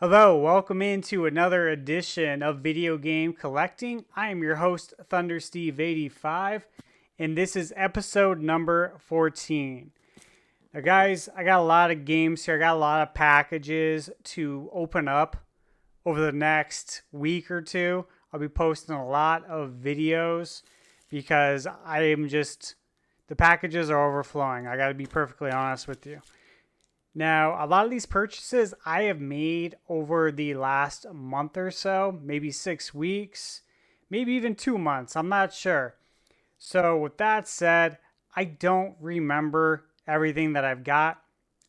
Hello, welcome into another edition of Video Game Collecting. I am your host, ThunderSteve85, and this is episode number 14. Now guys, I got a lot of games here. I got a lot of packages to open up over the next week or two. I'll be posting a lot of videos because the packages are overflowing. I got to be perfectly honest with you. Now, a lot of these purchases I have made over the last month or so, maybe 6 weeks, maybe even 2 months. I'm not sure. So with that said, I don't remember everything that I've got.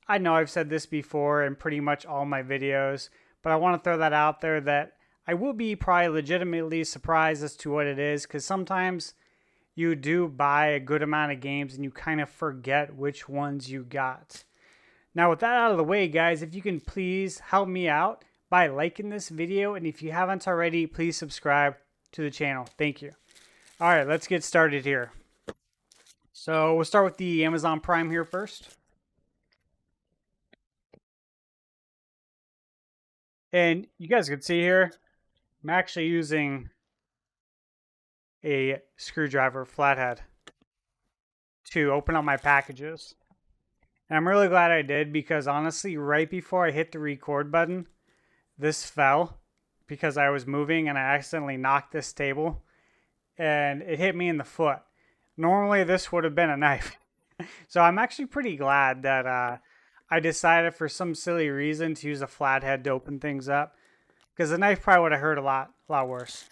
I know I've said this before in pretty much all my videos, but I want to throw that out there that I will be probably legitimately surprised as to what it is, because sometimes you do buy a good amount of games and you kind of forget which ones you got. Now, with that out of the way, guys, if you can please help me out by liking this video. And if you haven't already, please subscribe to the channel. Thank you. All right, let's get started here. So we'll start with the Amazon Prime here first. And you guys can see here, I'm actually using a screwdriver flathead to open up my packages. And I'm really glad I did, because honestly, right before I hit the record button, this fell because I was moving and I accidentally knocked this table and it hit me in the foot. Normally this would have been a knife. So I'm actually pretty glad that I decided for some silly reason to use a flathead to open things up, because the knife probably would have hurt a lot worse.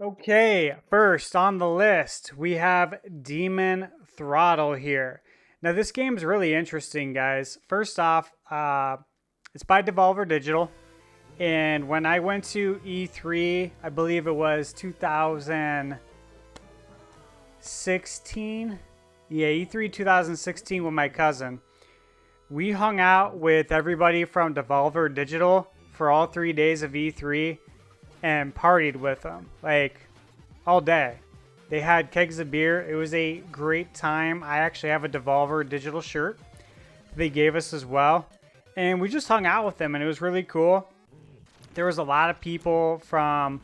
Okay, first on the list, we have Demon Throttle here. Now, this game's really interesting, guys. First off, it's by Devolver Digital. And when I went to E3, I believe it was 2016. Yeah, E3 2016 with my cousin. We hung out with everybody from Devolver Digital for all 3 days of E3. And partied with them, like, all day. They had kegs of beer. It was a great time. I actually have a Devolver Digital shirt they gave us as well. And we just hung out with them, and it was really cool. There was a lot of people from,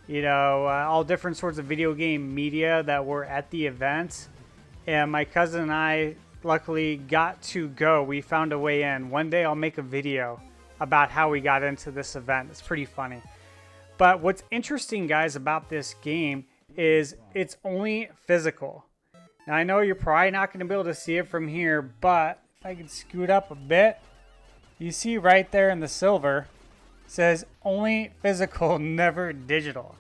all different sorts of video game media that were at the event. And my cousin and I luckily got to go. We found a way in. One day I'll make a video about how we got into this event. It's pretty funny. But what's interesting, guys, about this game is it's only physical. Now, I know you're probably not going to be able to see it from here, but if I can scoot up a bit, you see right there in the silver, it says only physical, never digital.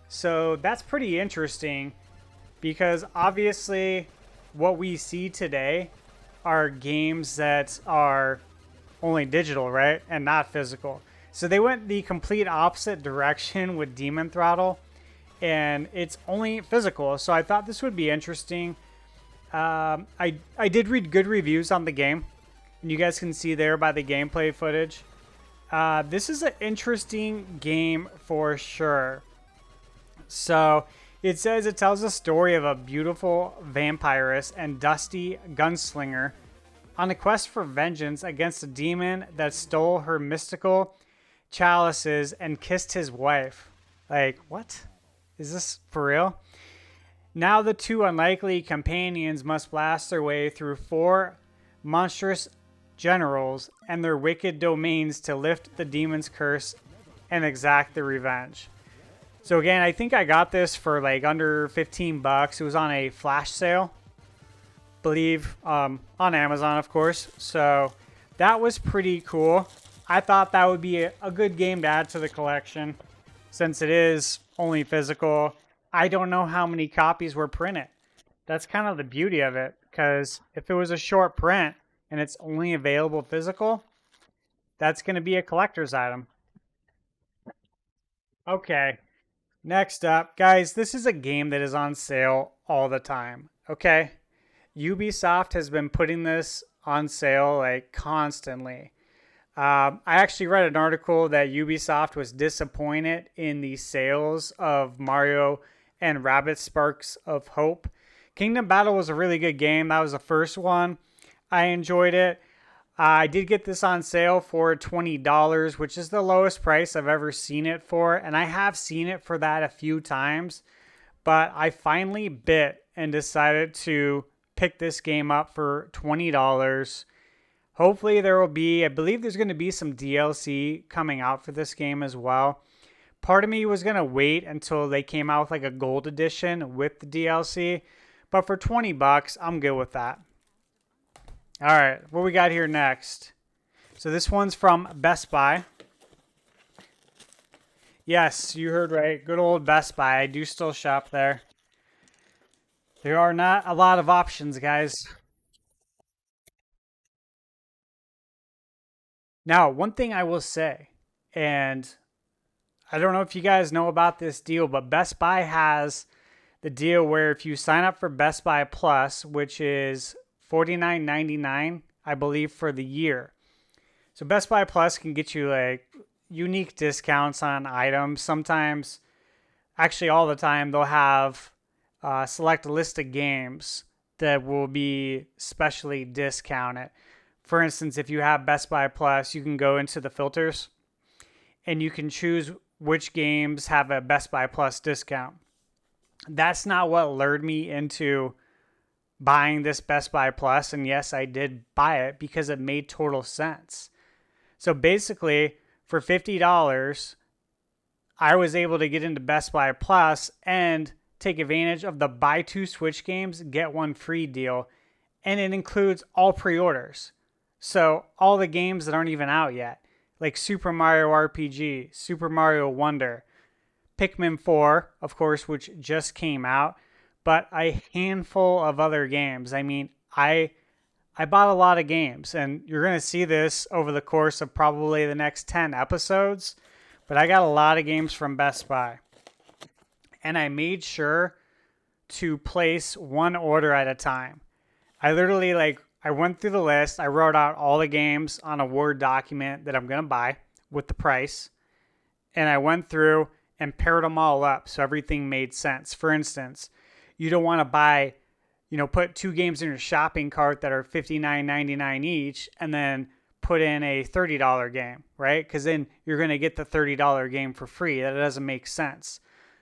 So that's pretty interesting, because obviously what we see today are games that are only digital, right? And not physical. So they went the complete opposite direction with Demon Throttle, and it's only physical. So I thought this would be interesting. I did read good reviews on the game, and you guys can see there by the gameplay footage. This is an interesting game for sure. So it says it tells a story of a beautiful vampiress and dusty gunslinger on a quest for vengeance against a demon that stole her mystical chalices and kissed his wife. Like, what? Is this for real? Now the two unlikely companions must blast their way through 4 monstrous generals and their wicked domains to lift the demon's curse and exact their revenge. So again, I think I got this for like under 15 bucks. It was on a flash sale, believe, on Amazon, of course. So that was pretty cool. I thought that would be a good game to add to the collection, since it is only physical. I don't know how many copies were printed. That's kind of the beauty of it, because if it was a short print and it's only available physical, that's going to be a collector's item. Okay, next up, guys, this is a game that is on sale all the time, okay? Ubisoft has been putting this on sale like constantly. I actually read an article that Ubisoft was disappointed in the sales of Mario and Rabbids Sparks of Hope. Kingdom Battle was a really good game. That was the first one. I enjoyed it. I did get this on sale for $20, which is the lowest price I've ever seen it for. And I have seen it for that a few times. But I finally bit and decided to pick this game up for $20. Hopefully there will be, I believe there's going to be some DLC coming out for this game as well. Part of me was going to wait until they came out with like a gold edition with the DLC. But for 20 bucks, I'm good with that. All right, what we got here next? So this one's from Best Buy. Yes, you heard right. Good old Best Buy. I do still shop there. There are not a lot of options, guys. Now, one thing I will say, and I don't know if you guys know about this deal, but Best Buy has the deal where if you sign up for Best Buy Plus, which is $49.99, I believe, for the year. So Best Buy Plus can get you like unique discounts on items. Sometimes, actually all the time, they'll have select a list of games that will be specially discounted. For instance, if you have Best Buy Plus, you can go into the filters and you can choose which games have a Best Buy Plus discount. That's not what lured me into buying this Best Buy Plus. And yes, I did buy it because it made total sense. So basically, for $50, I was able to get into Best Buy Plus and take advantage of the buy two Switch games, get one free deal. And it includes all pre-orders. So all the games that aren't even out yet, like Super Mario RPG, Super Mario Wonder, Pikmin 4, of course, which just came out, but a handful of other games. I mean, I bought a lot of games, and you're going to see this over the course of probably the next 10 episodes, but I got a lot of games from Best Buy. And I made sure to place one order at a time. I literally, I went through the list. I wrote out all the games on a Word document that I'm going to buy with the price. And I went through and paired them all up so everything made sense. For instance, you don't want to buy, put two games in your shopping cart that are $59.99 each and then put in a $30 game, right? Because then you're going to get the $30 game for free. That doesn't make sense.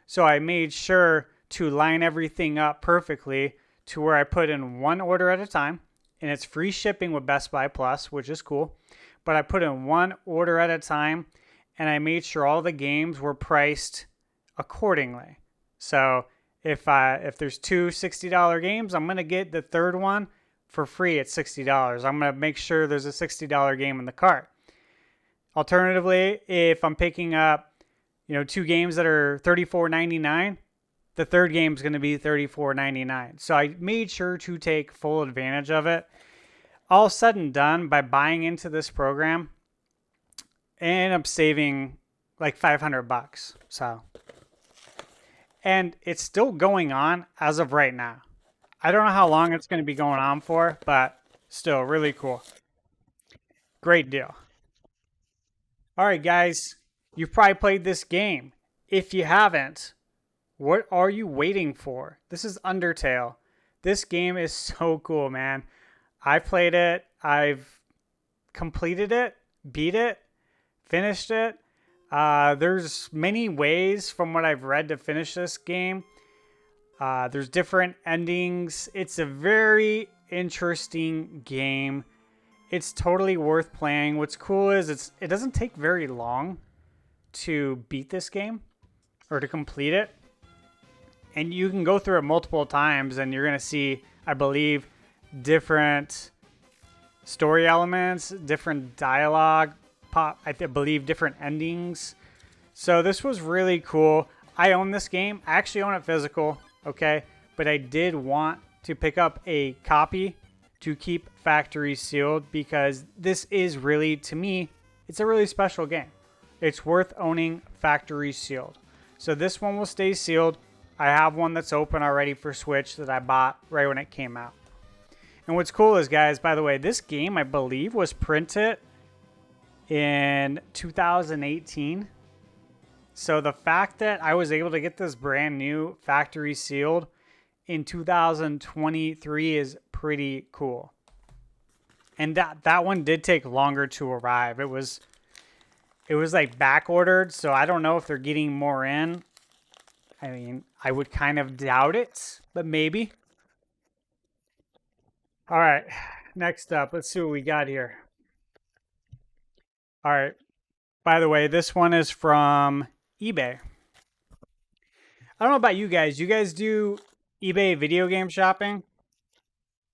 So I made sure to line everything up perfectly to where I put in one order at a time. And it's free shipping with Best Buy Plus, which is cool. But I put in one order at a time, and I made sure all the games were priced accordingly. So if there's two $60 games, I'm going to get the third one for free at $60. I'm going to make sure there's a $60 game in the cart. Alternatively, if I'm picking up, two games that are $34.99, the third game is going to be $34.99. So I made sure to take full advantage of it. All said and done, by buying into this program, I ended up saving like $500. So, and it's still going on as of right now. I don't know how long it's going to be going on for, but still really cool. Great deal. All right, guys, you've probably played this game. If you haven't, what are you waiting for? This is Undertale. This game is so cool, man. I played it. I've completed it, beat it, finished it. There's many ways from what I've read to finish this game. There's different endings. It's a very interesting game. It's totally worth playing. What's cool is it doesn't take very long to beat this game or to complete it. And you can go through it multiple times and you're going to see, I believe, different story elements, different dialogue, I believe different endings. So this was really cool. I own this game. I actually own it physical, okay? But I did want to pick up a copy to keep factory sealed because this is really, to me, it's a really special game. It's worth owning factory sealed. So this one will stay sealed. I have one that's open already for Switch that I bought right when it came out. And what's cool is, guys, by the way, this game, I believe, was printed in 2018. So the fact that I was able to get this brand new factory sealed in 2023 is pretty cool. And that one did take longer to arrive. It was like back ordered, so I don't know if they're getting more in. I mean, I would kind of doubt it, but maybe. All right, next up, let's see what we got here. All right, by the way, this one is from eBay. I don't know about you guys. You guys do eBay video game shopping?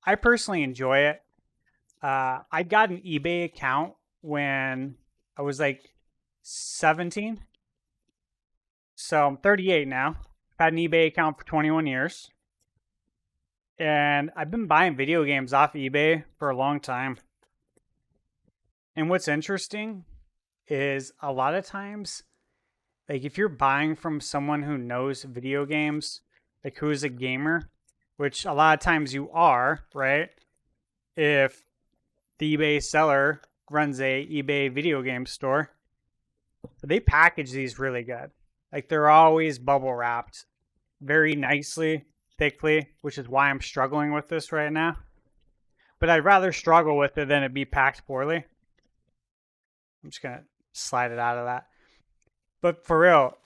I personally enjoy it. I got an eBay account when I was like 17. So I'm 38 now. I've had an eBay account for 21 years. And I've been buying video games off eBay for a long time. And what's interesting is a lot of times, like if you're buying from someone who knows video games, like who's a gamer, which a lot of times you are, right? If the eBay seller runs a eBay video game store, they package these really good. Like they're always bubble wrapped very nicely, thickly, which is why I'm struggling with this right now. But I'd rather struggle with it than it be packed poorly. I'm just going to slide it out of that. But for real,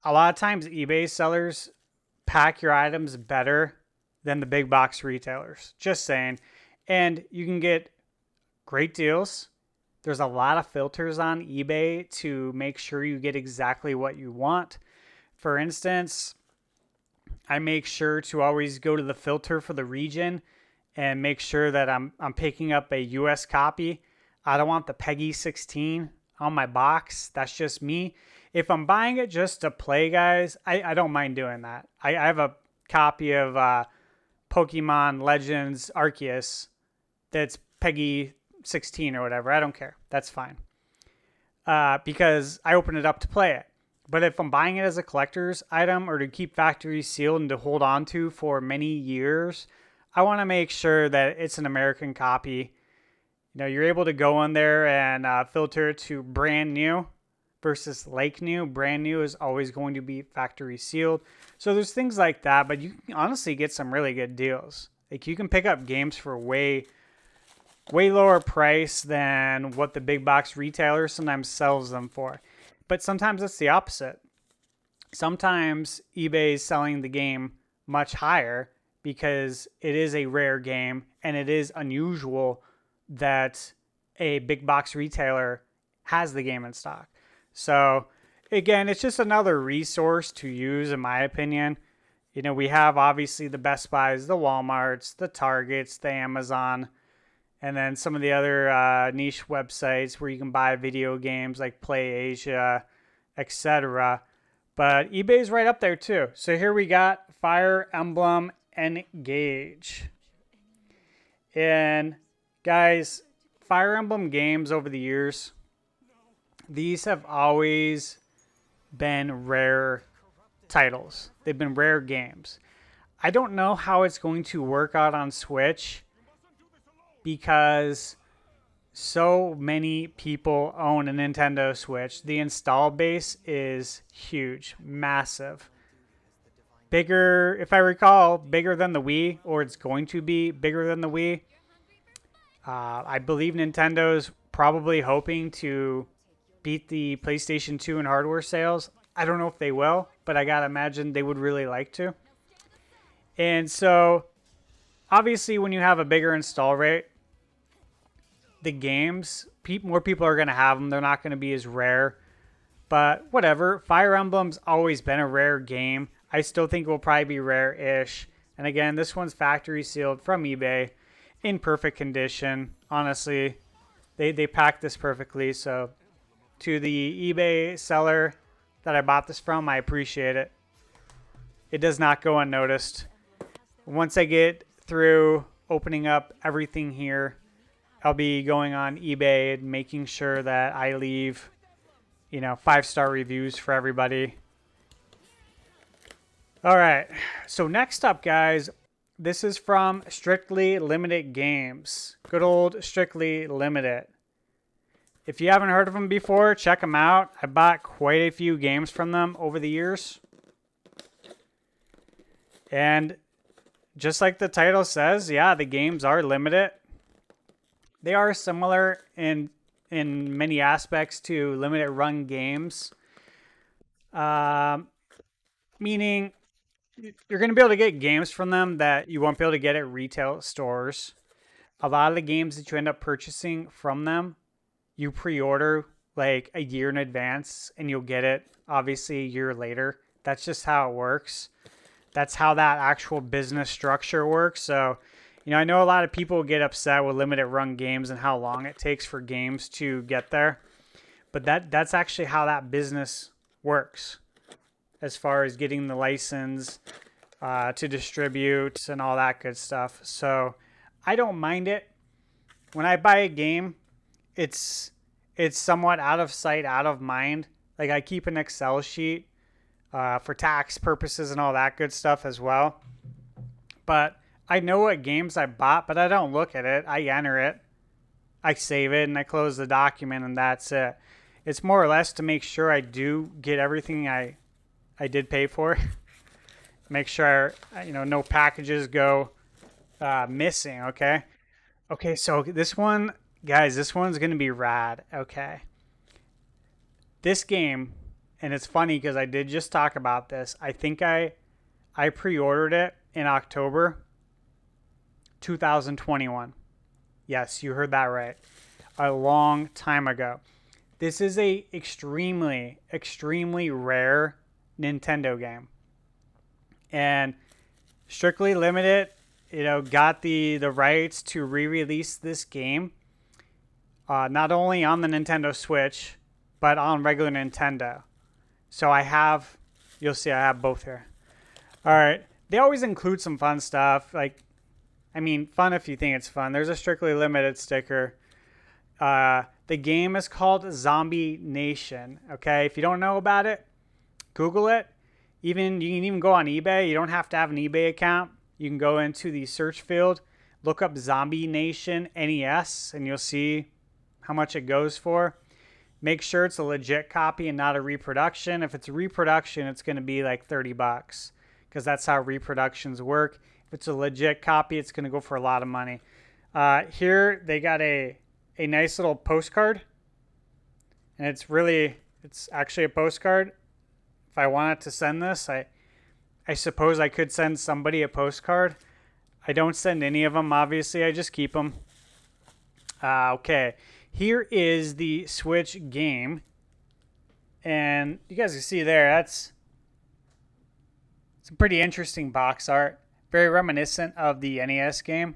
a lot of times eBay sellers pack your items better than the big box retailers. Just saying. And you can get great deals. There's a lot of filters on eBay to make sure you get exactly what you want. For instance, I make sure to always go to the filter for the region and make sure that I'm picking up a US copy. I don't want the PEGI 16 on my box. That's just me. If I'm buying it just to play, guys, I don't mind doing that. I have a copy of Pokemon Legends Arceus that's PEGI 16 or whatever. I don't care. That's fine. Because I open it up to play it. But if I'm buying it as a collector's item or to keep factory sealed and to hold on to for many years, I want to make sure that it's an American copy. You know, you're able to go in there and filter it to brand new versus like new. Brand new is always going to be factory sealed. So there's things like that, but you can honestly get some really good deals. Like you can pick up games for way lower price than what the big box retailer sometimes sells them for. But sometimes it's the opposite. Sometimes eBay is selling the game much higher because it is a rare game and it is unusual that a big box retailer has the game in stock. So again, it's just another resource to use in my opinion. You know, we have obviously the Best Buys, the Walmarts, the Targets, the Amazon, and then some of the other niche websites where you can buy video games like PlayAsia, etc. But eBay's right up there too. So here we got Fire Emblem Engage. And guys, Fire Emblem games over the years, these have always been rare titles. They've been rare games. I don't know how it's going to work out on Switch because so many people own a Nintendo Switch. The install base is huge, massive. Bigger, if I recall, bigger than the Wii, or it's going to be bigger than the Wii. I believe Nintendo's probably hoping to beat the PlayStation 2 in hardware sales. I don't know if they will, but I gotta imagine they would really like to. And so, obviously, when you have a bigger install rate, the games, more people are going to have them. They're not going to be as rare. But whatever. Fire Emblem's always been a rare game. I still think it will probably be rare-ish. And again, this one's factory sealed from eBay in perfect condition. Honestly, they packed this perfectly. So to the eBay seller that I bought this from, I appreciate it. It does not go unnoticed. Once I get through opening up everything here, I'll be going on eBay and making sure that I leave, 5-star reviews for everybody. All right. So next up, guys, this is from Strictly Limited Games. Good old Strictly Limited. If you haven't heard of them before, check them out. I bought quite a few games from them over the years. And just like the title says, yeah, the games are limited. They are similar in many aspects to limited run games. Um, Meaning you're going to be able to get games from them that you won't be able to get at retail stores. A lot of the games that you end up purchasing from them, you pre-order like a year in advance and you'll get it obviously a year later. That's just how it works. That's how that actual business structure works. So, I know a lot of people get upset with limited run games and how long it takes for games to get there. But that's actually how that business works as far as getting the license to distribute and all that good stuff. So I don't mind it. When I buy a game, it's somewhat out of sight, out of mind. Like I keep an Excel sheet for tax purposes and all that good stuff as well. But I know what games I bought, but I don't look at it. I enter it, I save it, and I close the document, and that's it. It's more or less to make sure I do get everything I did pay for. Make sure, no packages go missing, okay? Okay, so this one, guys, this one's going to be rad, okay? This game, and it's funny because I did just talk about this. I think I pre-ordered it in October 2021. Yes, you heard that right. A long time ago. This is a extremely, extremely rare Nintendo game. And Strictly Limited, got the rights to re-release this game. Not only on the Nintendo Switch, but on regular Nintendo. So you'll see I have both here. All right. They always include some fun stuff. Fun if you think it's fun. There's a Strictly Limited sticker. The game is called Zombie Nation. Okay, if you don't know about it, Google it. You can even go on eBay. You don't have to have an eBay account. You can go into the search field, look up Zombie Nation NES, and you'll see how much it goes for. Make sure it's a legit copy and not a reproduction. If it's a reproduction, it's going to be like $30 because that's how reproductions work. If it's a legit copy, it's going to go for a lot of money. Here they got a nice little postcard, and it's actually a postcard. If I wanted to send this, I suppose I could send somebody a postcard. I don't send any of them, obviously. I just keep them. Okay, here is the Switch game, and you guys can see there, it's some pretty interesting box art, very reminiscent of the NES game.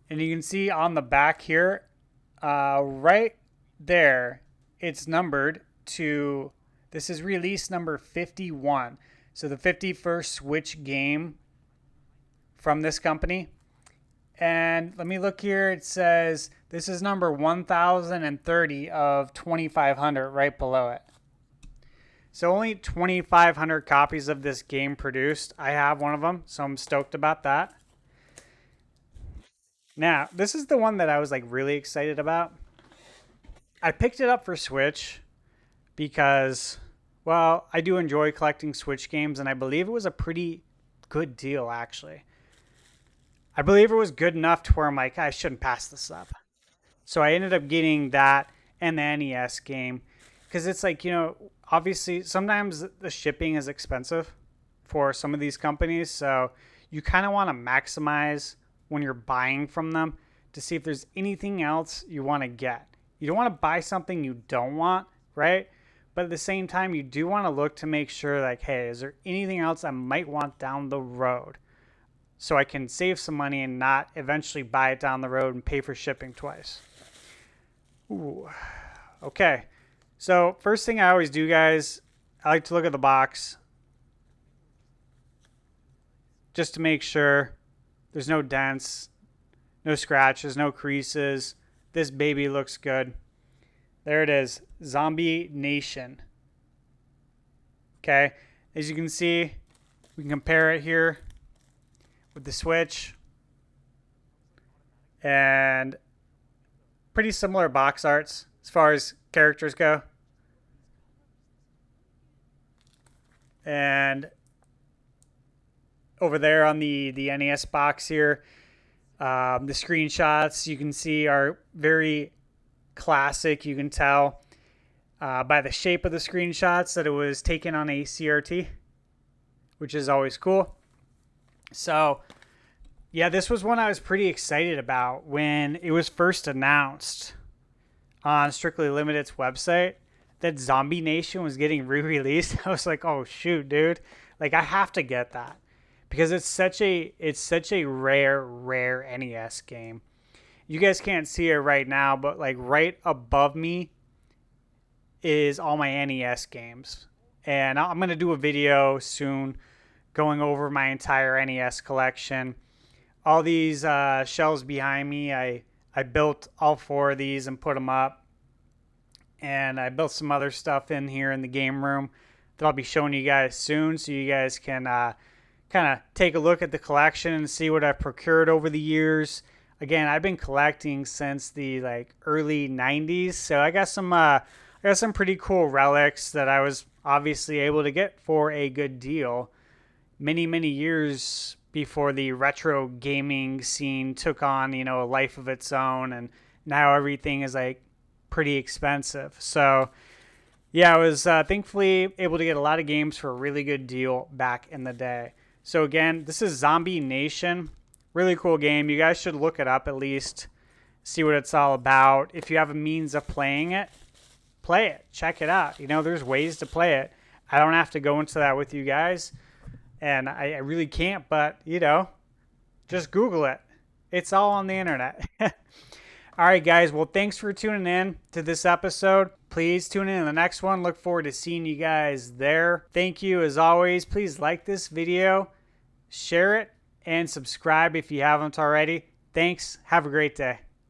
And you can see on the back here, right there, it's numbered to, this is release number 51. So the 51st Switch game from this company. And let me look here. It says this is number 1030 of 2500 right below it. So only 2,500 copies of this game produced. I have one of them, so I'm stoked about that. Now, this is the one that I was really excited about. I picked it up for Switch because, well, I do enjoy collecting Switch games, and I believe it was a pretty good deal, actually. I believe it was good enough to where I'm like, I shouldn't pass this up. So I ended up getting that and the NES game because it's obviously sometimes the shipping is expensive for some of these companies. So you kind of want to maximize when you're buying from them to see if there's anything else you want to get. You don't want to buy something you don't want, right? But at the same time, you do want to look to make sure hey, is there anything else I might want down the road? So I can save some money and not eventually buy it down the road and pay for shipping twice. Ooh. Okay. So first thing I always do, guys, I like to look at the box just to make sure there's no dents, no scratches, no creases. This baby looks good. There it is. Zombie Nation. Okay. As you can see, we can compare it here with the Switch. And pretty similar box arts as far as characters go. And over there on the NES box here, The screenshots you can see are very classic. You can tell by the shape of the screenshots that it was taken on a CRT, which is always cool. So yeah, this was one I was pretty excited about when it was first announced on Strictly Limited's website that Zombie Nation was getting re-released. I was like, oh shoot, dude. Like, I have to get that because it's such a rare NES game. You guys can't see it right now, but like right above me is all my NES games. And I'm going to do a video soon going over my entire NES collection. All these shelves behind me, I built all 4 of these and put them up. And I built some other stuff in here in the game room that I'll be showing you guys soon, so you guys can kind of take a look at the collection and see what I've procured over the years. Again, I've been collecting since the like early 90s, so I got some pretty cool relics that I was obviously able to get for a good deal many years before the retro gaming scene took on, you know, a life of its own, and now everything is like pretty expensive. So yeah, I was thankfully able to get a lot of games for a really good deal back in the day. So again, this is Zombie Nation. Really cool game. You guys should look it up at least, see what it's all about. If you have a means of playing it, play it. Check it out. You know, there's ways to play it. I don't have to go into that with you guys, and I really can't, but, you know, just Google it. It's all on the internet. All right, guys. Well, thanks for tuning in to this episode. Please tune in to the next one. Look forward to seeing you guys there. Thank you, as always. Please like this video, share it, and subscribe if you haven't already. Thanks. Have a great day.